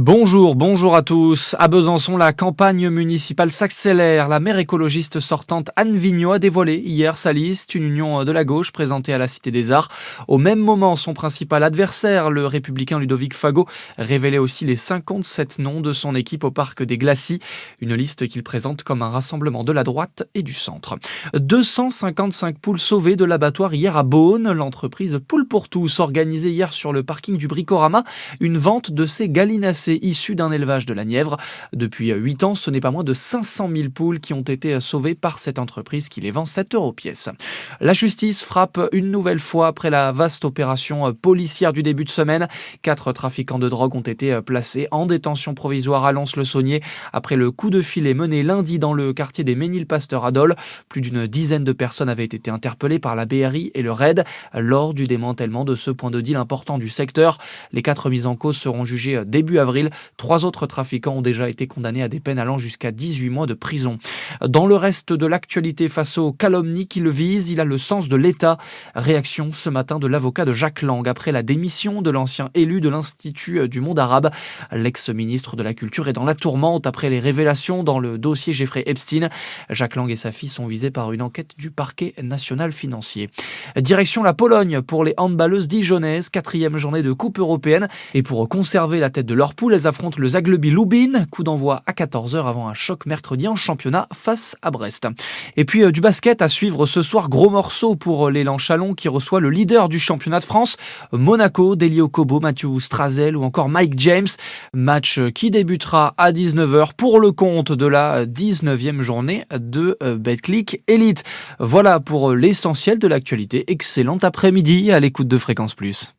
Bonjour à tous. À Besançon, la campagne municipale s'accélère. La maire écologiste sortante Anne Vigneault a dévoilé hier sa liste, une union de la gauche présentée à la Cité des Arts. Au même moment, son principal adversaire, le républicain Ludovic Fagot, révélait aussi les 57 noms de son équipe au parc des Glacis. Une liste qu'il présente comme un rassemblement de la droite et du centre. 255 poules sauvées de l'abattoir hier à Beaune. L'entreprise Poules pour tous organisait hier sur le parking du Bricorama une vente de ces gallinacés issus d'un élevage de la Nièvre. Depuis 8 ans, ce n'est pas moins de 500 000 poules qui ont été sauvées par cette entreprise qui les vend 7 € pièce. La justice frappe une nouvelle fois après la vaste opération policière du début de semaine. 4 trafiquants de drogue ont été placés en détention provisoire à Lons-le-Saunier après le coup de filet mené lundi dans le quartier des Ménil-Pasteur à Dole. Plus d'une dizaine de personnes avaient été interpellées par la BRI et le RAID lors du démantèlement de ce point de deal important du secteur. Les 4 mis en cause seront jugés début avril. 3 autres trafiquants ont déjà été condamnés à des peines allant jusqu'à 18 mois de prison. Dans le reste de l'actualité, face aux calomnies qui le visent, il a le sens de l'État. Réaction ce matin de l'avocat de Jacques Lang après la démission de l'ancien élu de l'Institut du monde arabe. L'ex-ministre de la Culture est dans la tourmente après les révélations dans le dossier Jeffrey Epstein. Jacques Lang et sa fille sont visés par une enquête du parquet national financier. Direction la Pologne pour les handballeuses dijonnaises, 4e journée de Coupe européenne. Et pour conserver la tête de leur poule, elles affrontent le Zagłębie Lubin. Coup d'envoi à 14h avant un choc mercredi en championnat face à Brest. Et puis du basket à suivre ce soir, gros morceau pour l'élan Chalon qui reçoit le leader du championnat de France, Monaco, Delio Kobo, Mathieu Strazel ou encore Mike James. Match qui débutera à 19h pour le compte de la 19e journée de Betclic Elite. Voilà pour l'essentiel de l'actualité. Excellent après-midi à l'écoute de Fréquence Plus.